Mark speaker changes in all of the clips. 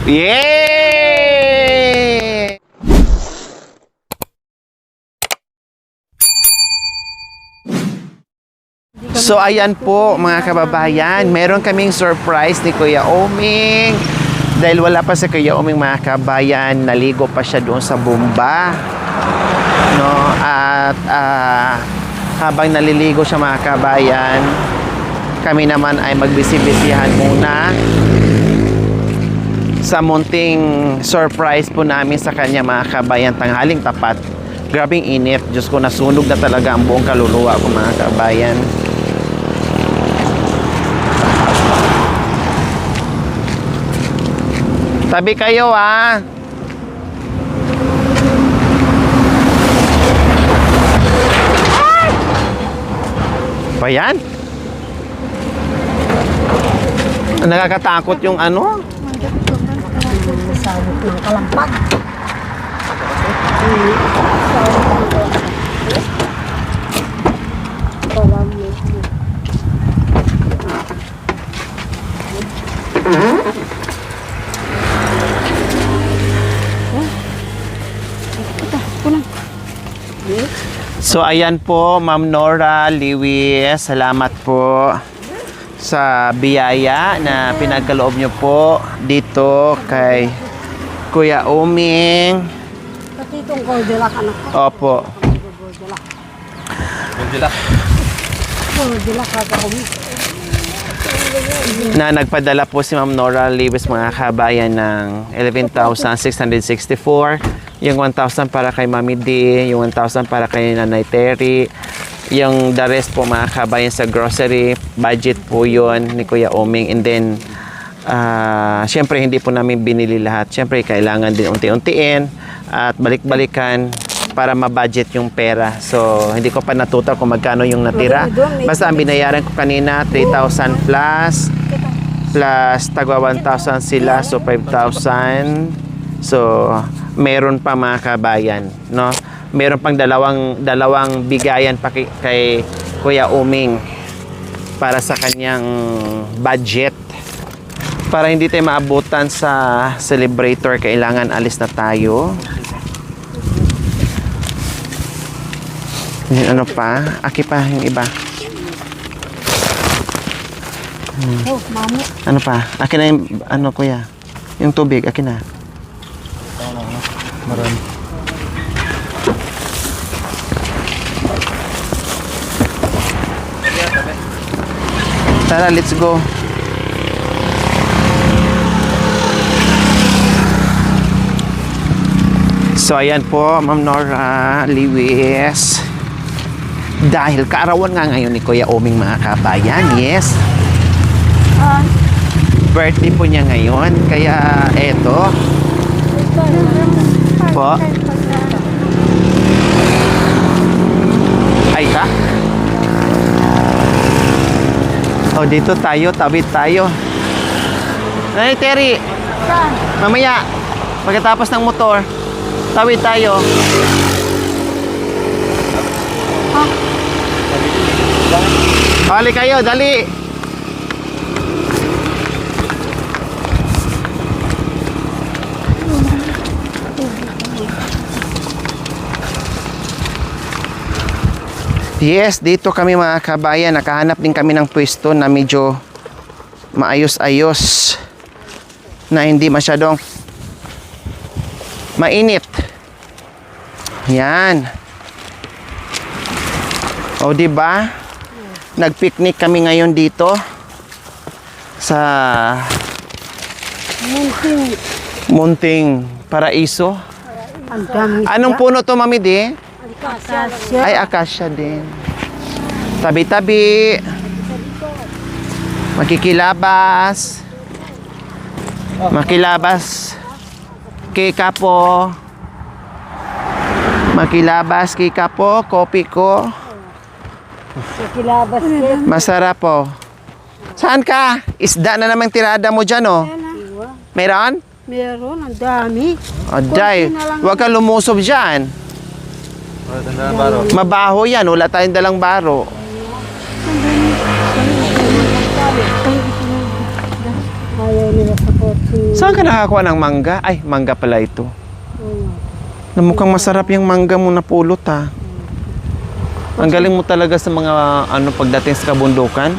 Speaker 1: Yay! So ayan po mga kababayan, meron kaming surprise ni Kuya Oming. Dahil wala pa si Kuya Oming mga kababayan, naligo pa siya doon sa bumba. No? At habang naliligo siya mga kababayan, kami naman ay magbisi-bisihan muna sa munting surprise po namin sa kanya mga kababayan. Tanghaling tapat, grabing init, Diyos ko, nasunog na talaga ang buong kaluluwa ko mga kababayan. Tabi kayo ah. Pa yan? Nakakatakot yung ano?
Speaker 2: Sawit ng kalampag.
Speaker 1: So ayan po, Ma'am Nora, Lewis, salamat po sa biyaya na pinagkaloob nyo po dito kay Kuya Oming.
Speaker 2: Katitong Goldilak anak ko.
Speaker 1: Opo.
Speaker 2: Goldilak ako.
Speaker 1: Na nagpadala po si Ma'am Nora Lewis mga kabayan ng 11,664. Yung 1,000 para kay Mami D, yung 1,000 para kay Nanay Terry, yung the rest po mga kabayan sa grocery budget po yun ni Kuya Oming. And then syempre hindi po namin binili lahat, syempre kailangan din unti-untiin at balik-balikan para ma-budget yung pera. So hindi ko pa natutal kung magkano yung natira, basta ang binayaran ko kanina 3,000 plus tagwa 1,000 sila, so 5,000. So meron pa mga kabayan, no? Meron pang dalawang bigayan pa kay Kuya Oming para sa kanyang budget. Para hindi tayo maabutan sa celebrator, kailangan alis na tayo. Yung ano pa? Aki pa yung iba.
Speaker 2: Oh, mami.
Speaker 1: Ano pa? Akin na yung ano kuya? Yung tubig, akin na. Marami. Tara, let's go. So ayan po, Ma'am Nora Lewis. Dahil kaarawan nga ngayon ni Kuya Oming mga kabayan, yes. Birthday po niya ngayon, kaya eto. Po. Ay ka? O dito tayo, tawid tayo. Nanay Terry, mamaya, pagkatapos ng motor, tawid tayo. Hali kayo, dali. Yes, dito kami mga kabayan, nakahanap din kami ng pwesto na medyo maayos-ayos, na hindi masyadong mainit. Yan. O diba? Nag-picnic kami ngayon dito sa Munting Paraiso. Anong puno to, Mami Di?
Speaker 2: Akasya.
Speaker 1: Ay, akasya din. Tabi-tabi. Makikilabas. Makilabas. Kay kapo. Makilabas kay kapo. Kopi ko.
Speaker 2: Nakilabas din.
Speaker 1: Masarap po. Saan ka? Isda na namang tirada mo dyan, oh. Meron?
Speaker 2: Meron, ang dami.
Speaker 1: O, day. Huwag kang lumusob dyan. Mabaho yan. Wala tayong dalang baro.
Speaker 2: Ayaw nila sa kotse.
Speaker 1: Saan ka nakakuha ng mangga? Ay, mangga pala ito. Na mukhang masarap yung mangga mo na pulot ha. Ang galing mo talaga sa mga ano pagdating sa kabundukan.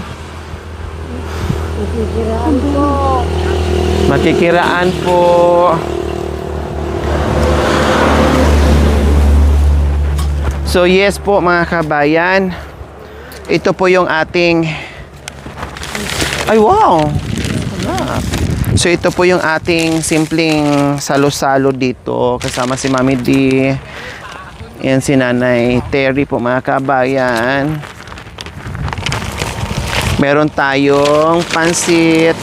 Speaker 2: Nakikiraan po.
Speaker 1: Makikiraan po. So yes po mga kabayan. Ito po yung ating ay wow. Sarap. So ito po yung ating simpleng salo-salo dito kasama si Mami D. Yan si Nanay Terry po mga kabayan. Meron tayong pansit,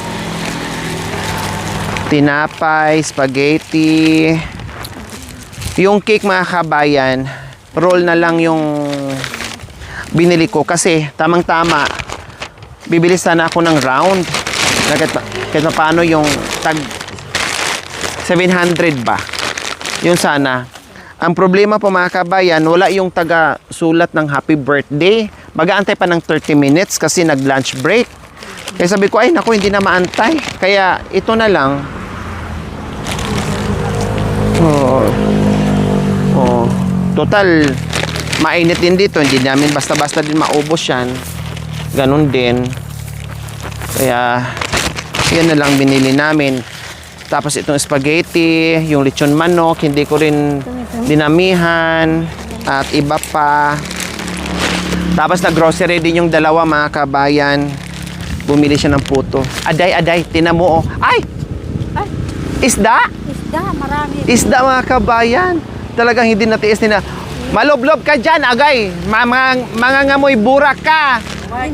Speaker 1: tinapay, spaghetti. Yung cake mga kabayan, roll na lang yung binili ko kasi tamang-tama. Bibili sana ako ng round. Kahit paano yung tag 700 ba? Yun sana. Ang problema po mga kabayan, wala yung taga sulat ng happy birthday. Mag-aantay pa ng 30 minutes kasi nag-lunch break. Kaya sabi ko, ay naku, hindi na maantay. Kaya ito na lang. Total, mainit din dito. Hindi namin basta-basta din maubos yan. Ganun din. Kaya, yan na lang binili namin. Tapos itong spaghetti, yung lechon manok, hindi ko rin dinamihan. At iba pa. Tapos nag-grocery din yung dalawa mga kabayan. Bumili siya ng puto. Aday, tinan mo oh. Ay!
Speaker 2: Ay!
Speaker 1: Isda!
Speaker 2: Isda, marami.
Speaker 1: Isda mga kabayan. Talagang hindi natiis nila. Maloblob ka dyan, agay. Mangangamoy burak ka.
Speaker 2: May.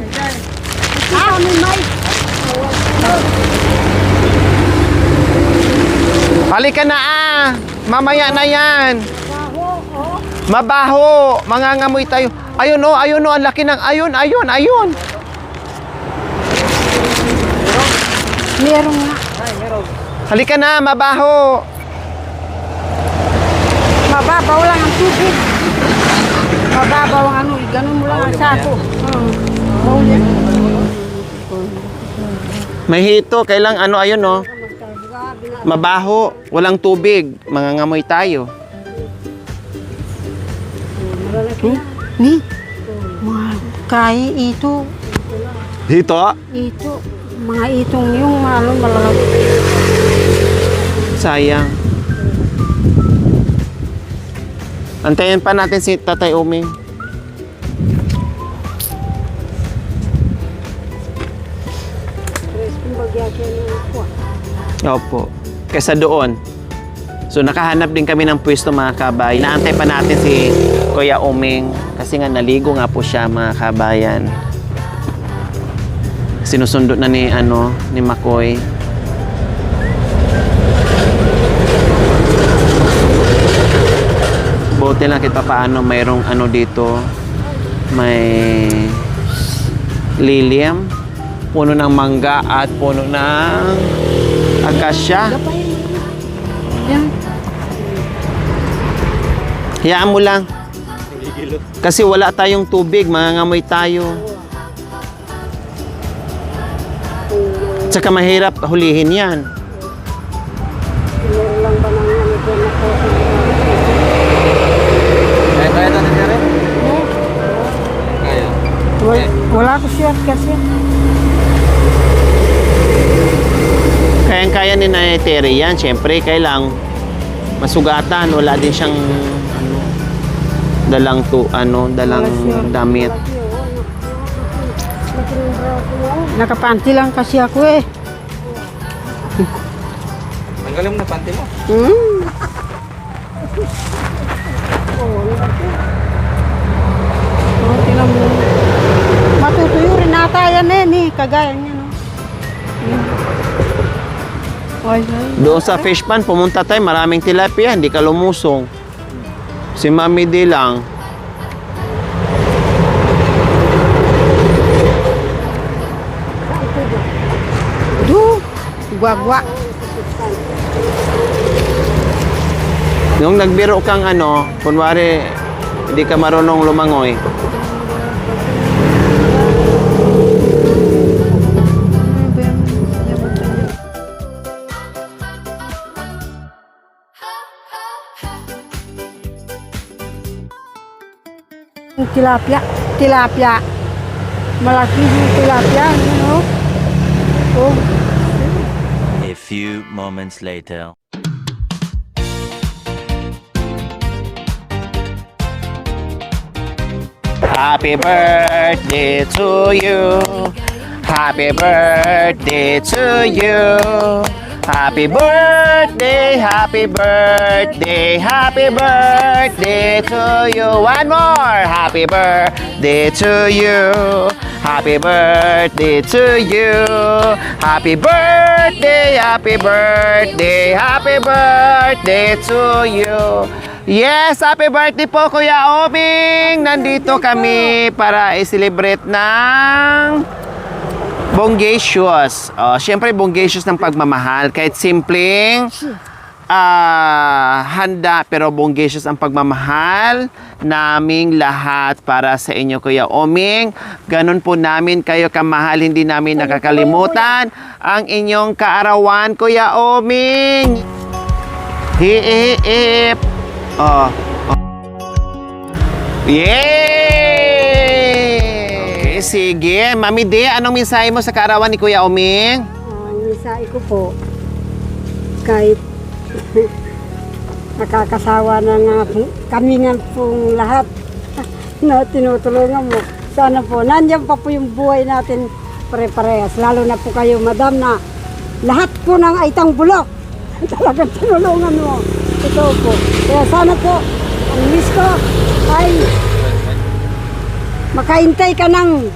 Speaker 1: Halika na ah. Mamaya na yan.
Speaker 2: Baho, oh.
Speaker 1: Mabaho. Mangangamoy tayo. Ayun oh, ang laki ng ayun.
Speaker 2: Meron nga.
Speaker 1: Halika na, mabaho.
Speaker 2: Mababaw lang ang tubig. Mababaw ang ano, ganun mo lang ang sako.
Speaker 1: May hito, kailang ano, ayun oh. Mabaho, walang tubig. Mangangamoy tayo.
Speaker 2: Ni, mga kaya ito.
Speaker 1: Hito?
Speaker 2: Ito, mga itong yung malalaki.
Speaker 1: Sayang. Antayin pa natin si Tatay Uming. Opo. Kesa doon. So nakahanap din kami ng pwesto mga kabay. Naantay pa natin si Kuya Uming. Kasi nga naligo nga po siya mga kabayan. Sinusundo na ni Makoy. Buti lang kita paano mayroong ano dito. May lilium, puno ng mangga at puno ng akasya.
Speaker 2: Yan.
Speaker 1: Hayaan mo lang. Kasi wala tayong tubig, mangangamoy tayo. Tsaka mahirap hulihin yan.
Speaker 2: Meron lang ba nang ano dyan ako?
Speaker 3: Kaya ito na rin? Kaya.
Speaker 2: Wala ko siya kasi.
Speaker 1: Kayang-kaya ni Nanay Terry yan. Siyempre, kailang masugatan. Wala din siyang dalang damit.
Speaker 2: Nakapanty lang kasi ako eh.
Speaker 3: Tanggalin mo na panty mo.
Speaker 2: Tinan mo. Matutuyo rin nata yan eh. Kagaya niya no. Ay,
Speaker 1: Doon sa fish pan, pumunta tayo. Maraming tilapia. Hindi ka lumusong. Si Mami D lang.
Speaker 2: Guagwa.
Speaker 1: Nung nagbiro kang kunwari, hindi ka marunong lumangoy.
Speaker 2: Tilapia. Tilapia. Malaki yung tilapia. Ano? Oh.
Speaker 4: A few moments later.
Speaker 1: Happy birthday to you. Happy birthday to you. Happy birthday, happy birthday, happy birthday to you. One more. Happy birthday to you. Happy birthday to you. Happy birthday, happy birthday, happy birthday to you. Yes, happy birthday po Kuya Oming. Nandito kami para i-celebrate ng Bongacious. Siyempre, Bongacious ng pagmamahal. Kahit simpleng handa, pero Bongacious ang pagmamahal naming lahat para sa inyo, Kuya Oming. Ganon po namin kayo kamahal. Hindi namin nakakalimutan ang inyong kaarawan, Kuya Oming. Hiip. Yay! Okay, sige. Mami De, anong mensahe mo sa kaarawan ni Kuya Oming?
Speaker 2: Ang mensahe ko po, kahit nakakasawa na nga po, kami nga pong lahat na tinutulungan mo. Sana po, nandiyan pa po yung buhay natin pare-parehas. Lalo na po kayo, madam, na lahat po ng aitang bulok talagang tinulungan mo. Ito po. Kaya sana po, ang wish ko ay makaintay ka ng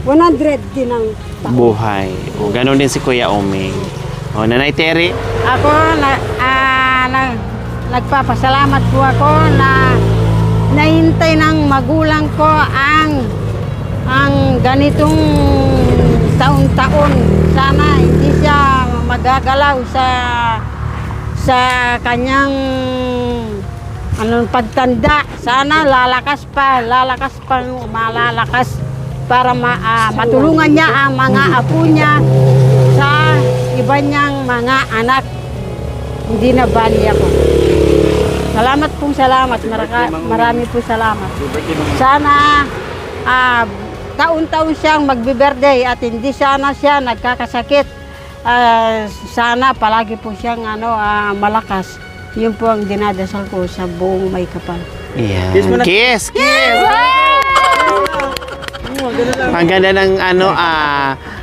Speaker 2: 100 din ang taon.
Speaker 1: Buhay. O, ganon din si Kuya Oming. O, Nanay Terry?
Speaker 2: Ako, nagpapasalamat po ako na nahintay ng magulang ko ang ganitong taon-taon. Sana hindi siya magagalaw sa kanyang pagtanda. Sana malalakas para matulungan niya ang mga apo niya sa iba niyang mga anak. Hindi na bali ako. Salamat pong salamat. Marami pong salamat. Sana taon-taon siyang magbe-birthday at hindi sana siya nagkakasakit. Sana palagi po siyang malakas. Yun po ang dinadasal ko sa buong may kapal.
Speaker 1: Yeah. Kiss! Ang ganda ng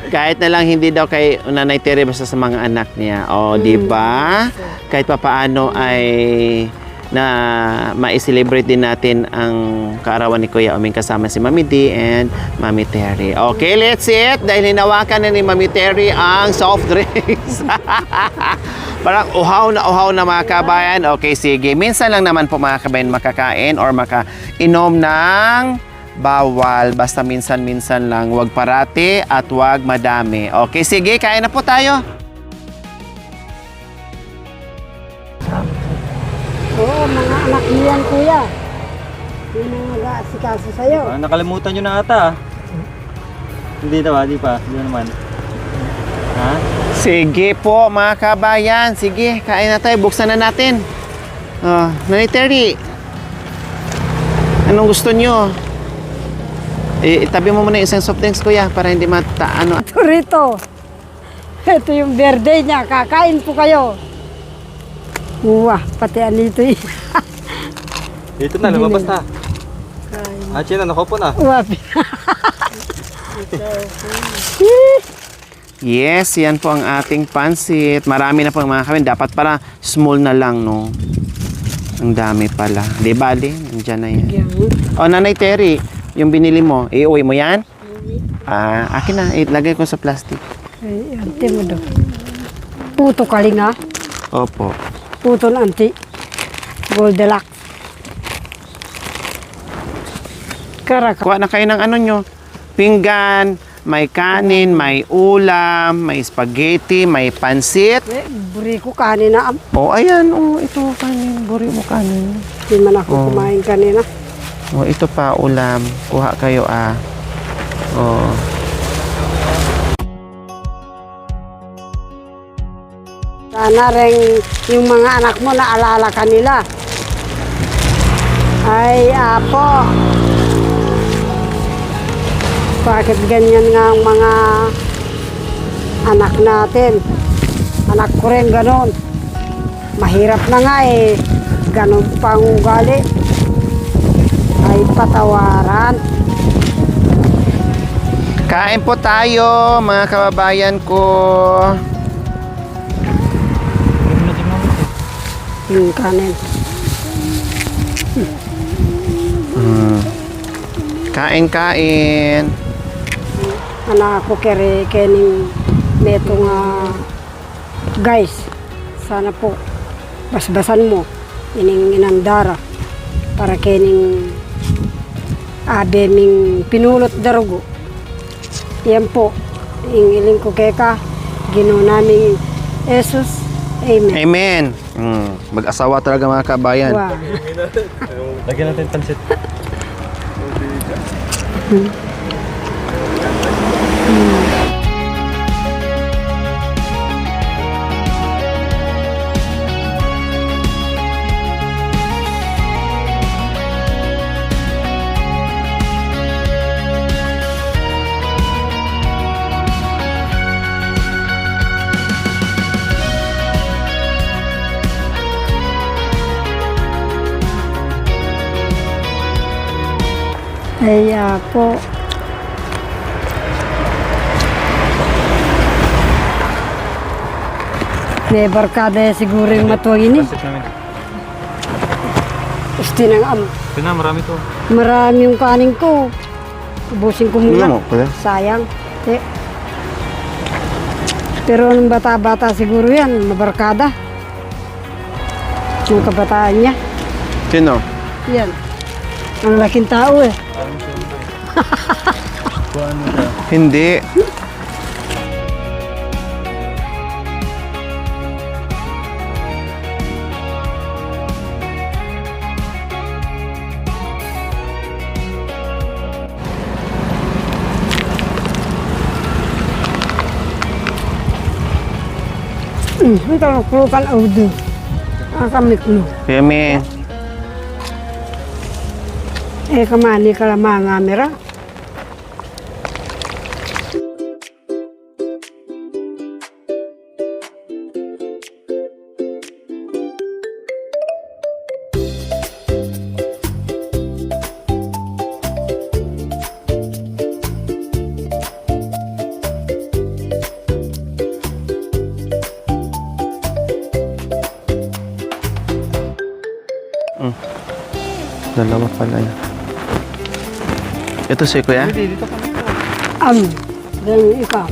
Speaker 1: kahit na lang hindi daw kay Nanay Terry basta sa mga anak niya. O, di ba? Kahit papaano ay na ma-celebrate din natin ang kaarawan ni Kuya Oming kasama si Mami D and Mami Terry. Okay, let's eat. Dahil hinawakan na ni Mami Terry ang soft drinks. Parang uhaw na mga kabayan. Okay, sige. Minsan lang naman po mga kabayan makakain or makainom ng bawal. Basta minsan-minsan lang. Huwag parati at huwag madami. Okay, sige. Kain na po tayo.
Speaker 2: Oo, mga anak niyan, kuya. Yun ang mag-aasikaso sa'yo.
Speaker 3: Nakalimutan nyo na ata. Hindi pa, di naman. Ha?
Speaker 1: Sige po mga kabayan. Sige, kain na tayo. Buksan na natin. Nanay Terry, anong gusto nyo? Itabi mo muna isang soft drinks, kuya, para hindi
Speaker 2: Ito rito. Ito yung birthday niya. Kakain po kayo. Wah, pati anito eh.
Speaker 3: Dito na, lumabas na. Achi na, nakaupo na.
Speaker 2: Wapi.
Speaker 1: Yes, yan po ang ating pansit. Marami na po mga kawin. Dapat para small na lang, no? Ang dami pala. Di bali, nandiyan na yan. Nanay Terry, yung binili mo, iuwi mo yan? Akin na. Ilagay ko sa plastic.
Speaker 2: Ay, ante mo do. Puto kalinga.
Speaker 1: Opo.
Speaker 2: Puto na anti. Goldilocks. Karaka.
Speaker 1: Kuha na kayo ng nyo. Pinggan, may kanin, may ulam, may spaghetti, may pansit.
Speaker 2: Buri ko kanina.
Speaker 1: Ayan. Ito kanin. Buri mo kanin.
Speaker 2: Hindi man ako kumain kanina.
Speaker 1: Ito pa ulam. Kuha kayo
Speaker 2: Sana rin yung mga anak mo naalala kanila. Ay, apo, Bakit ganyan nga ang mga anak natin? Anak ko rin ganon. Mahirap na nga eh. Ganon pang ugali. Ay patawaran.
Speaker 1: Kain po tayo, mga kababayan ko.
Speaker 2: Yung kanin.
Speaker 1: Kain.
Speaker 2: Anak ko kere kening neto nga guys. Sana po basbasan mo ining inandara para kening abe ming pinulot darugo. Yan po, iling ko keka, Ginoo naming Jesus. Amen.
Speaker 1: Amen. Mag-asawa talaga mga kabayan.
Speaker 2: Wow.
Speaker 3: Lagyan natin pansit.
Speaker 2: Kaya po, may barkada siguro yung matuwag ini.
Speaker 3: Pansit namin.
Speaker 2: Gusto nang
Speaker 3: Ito na, marami to.
Speaker 2: marami yung kanin ko. Ubusin ko muna.
Speaker 1: Ano mo, kuya?
Speaker 2: Sayang. Eh. Pero nung bata-bata siguro yan, mabarkada. Yung kabataan niya.
Speaker 1: Sino?
Speaker 2: Yan. Ang laking tao eh.
Speaker 3: Kuhaan mo siya.
Speaker 1: Hindi.
Speaker 2: Ito ang kulukan audo. Ang kamik mo.
Speaker 1: Yummy.
Speaker 2: Kamani ka lang mga kamera.
Speaker 1: Dalawa pala yun. Ito si kuya?
Speaker 3: Dito kami to.
Speaker 2: Ganyan ikaw.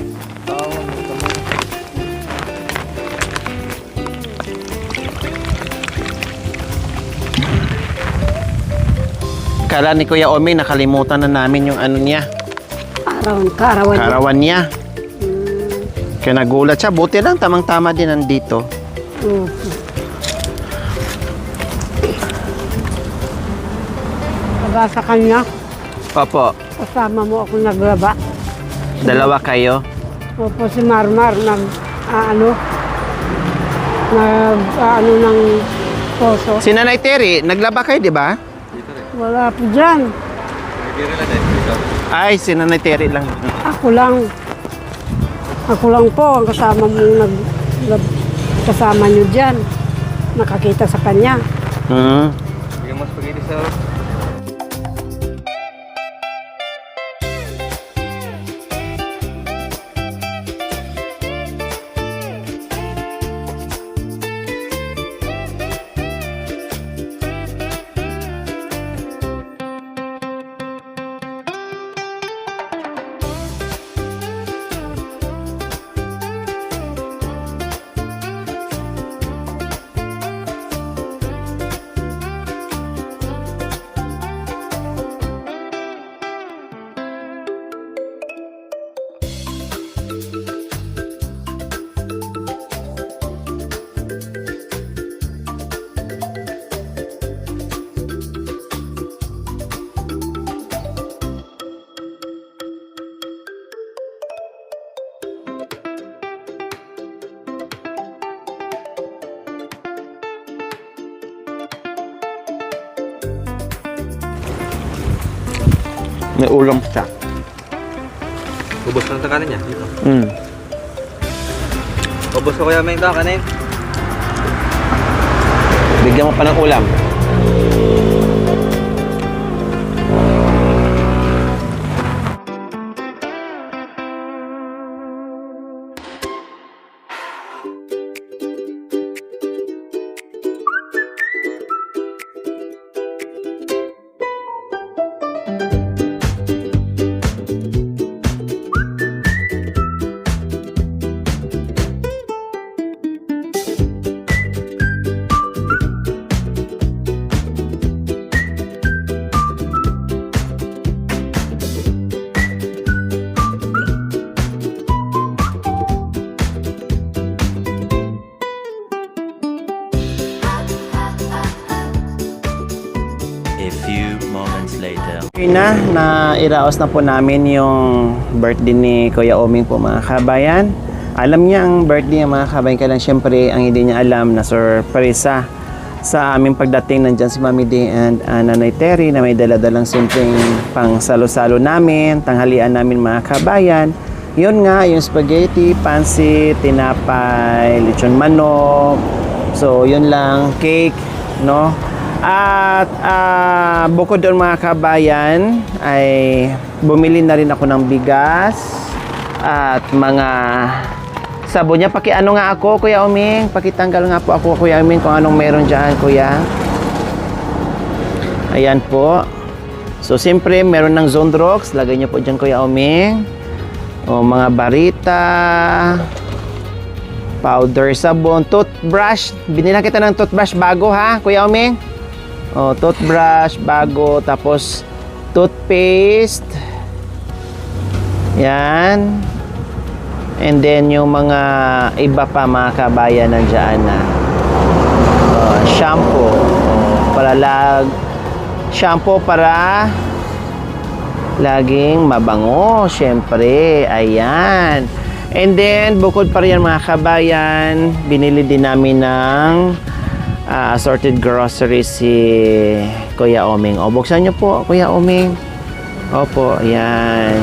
Speaker 1: Kala ni Kuya Omi, nakalimutan na namin yung ano niya.
Speaker 2: Kaarawan niya.
Speaker 1: Karawan niya. Kaya nagulat siya. Buti lang, tamang-tama din nandito.
Speaker 2: Opo. Pagka sa kanya,
Speaker 1: Opo,
Speaker 2: kasama mo ako naglaba.
Speaker 1: dalawa kayo.
Speaker 2: Opo, si Marmar ng poso.
Speaker 1: Si Nanay Terry, naglaba kayo, di ba?
Speaker 2: Wala po dyan.
Speaker 1: Ay, si Nanay Terry lang.
Speaker 2: Ako lang. Ako lang po ang kasama mong kasama nyo dyan. Nakakita sa kanya.
Speaker 3: Bigyan mo spaghetti sa...
Speaker 1: May ulam siya.
Speaker 3: Ubus lang takanin niya dito.
Speaker 1: Mm.
Speaker 3: Ubus ko kaya may ito kanin.
Speaker 1: Bigyan mo pa ng ulam.
Speaker 4: A few moments later.
Speaker 1: Okay na iraos na po namin yung birthday ni Kuya Oming po mga kabayan. Alam niya ang birthday ng mga kabayan, kaya lang syempre ang hindi niya alam na sorpresa sa aming pagdating nandyan si Mami D and Nanay Terry na may daladalang simpleng pang salo-salo namin, tanghalian namin mga kabayan. Yun nga, yung spaghetti, pansit, tinapay, lechon manok. So yun lang, cake, no? At bukod doon mga kabayan ay bumili na rin ako ng bigas at mga sabon niya. Pakiano nga ako, Kuya Oming. Pakitanggal nga po ako, Kuya Oming, kung anong meron dyan, Kuya. Ayan po. So, siyempre, meron ng Zondrox. Lagay niyo po dyan, Kuya Oming. O, mga barita. Powder, sabon, toothbrush. Binila kita ng toothbrush bago, ha, Kuya Oming? O, toothbrush bago. Tapos, toothpaste. Yan. And then yung mga iba pa mga kabayan nandiyan na shampoo shampoo para laging mabango, syempre. Ayan. And then bukod pa rin mga kabayan, binili din namin ng assorted groceries si Kuya Oming. O, buksan niyo po, Kuya Oming. Opo, ayan.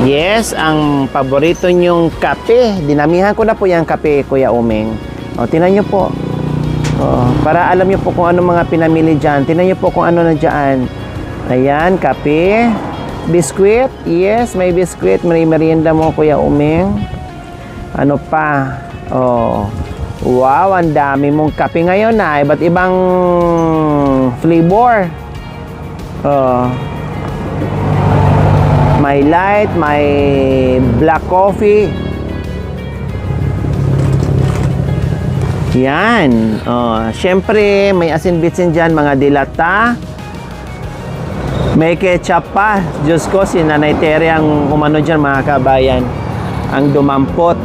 Speaker 1: Yes, ang paborito niyong kape. Dinamihan ko na po yung kape, Kuya Oming. O, tinan niyo po. O, para alam niyo po kung ano mga pinamili dyan. Tinan niyo po kung ano na dyan. Ayan, kape. Biskuit. Yes, may biskuit. May merienda mo, Kuya Oming. Ano pa? O, wow, ang dami mong kape ngayon na. Iba't ibang flavor. O, may light, may black coffee. Yan. Siyempre, may asin bitsin dyan, mga dilata. May ketchup pa. Diyos ko, si Nanay Terry ang umano dyan, mga kabayan. Ang dumampot.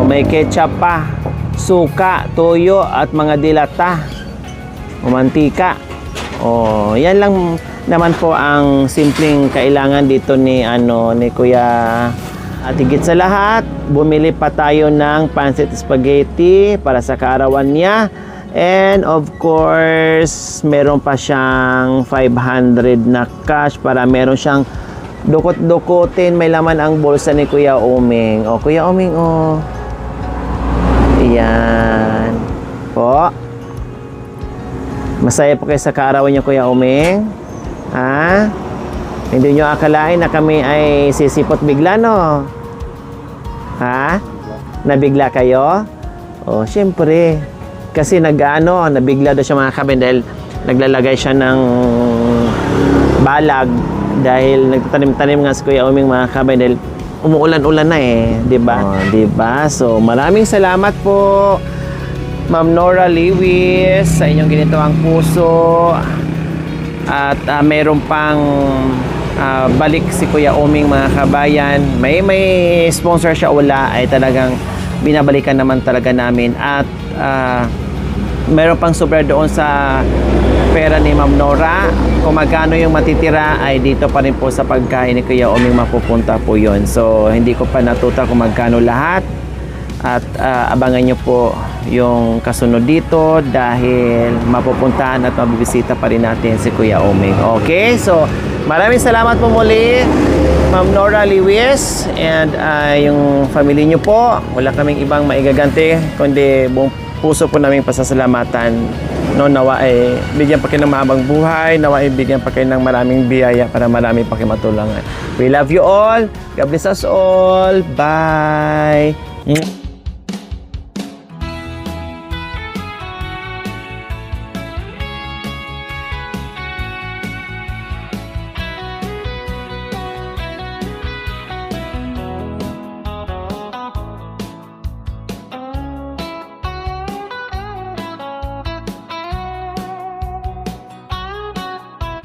Speaker 1: May ketchup pa. Suka, toyo, at mga dilata. Mantika. Yan lang naman po ang simpleng kailangan dito ni Kuya. At higit sa lahat, bumili pa tayo ng pancit spaghetti para sa kaarawan niya. And of course, meron pa siyang 500 na cash para meron siyang dukot-dukutin. May laman ang bulsa ni Kuya Oming. O, Kuya Oming, o. Ayan. Po. Masaya po kayo sa kaarawan niya, Kuya Oming. Ha? Hindi nyo akalain na kami ay sisipot bigla, no? Ha? Nabigla kayo? O, syempre. Kasi nabigla daw siya mga kabin dahil naglalagay siya ng balag dahil nagtatanim-tanim nga si Kuya Oming mga kabin dahil umuulan-ulan na eh. Diba? Diba? So, maraming salamat po, Ma'am Nora Lewis, sa inyong ginitawang puso. At mayroon pang balik si Kuya Oming mga kabayan. May sponsor siya wala ay talagang binabalikan naman talaga namin. At mayroon pang sobra doon sa pera ni Ma'am Nora. Kung magkano yung matitira ay dito pa rin po sa pagkain ni Kuya Oming mapupunta po yun. So hindi ko pa natuta kung magkano lahat. At abangan nyo po yung kasunod dito dahil mapupuntahan at mabibisita pa rin natin si Kuya Oming. Okay, so Maraming salamat po muli, Ma'am Nora Lewis, and yung family niyo po. Wala kaming ibang maigaganti, kundi buong puso po naming pasasalamatan. No, nawa ay bigyan pa kayo ng mahabang buhay, nawa ay bigyan pa kayo ng maraming biyaya para marami pa kayo matulungan. We love you all. God bless us all. Bye.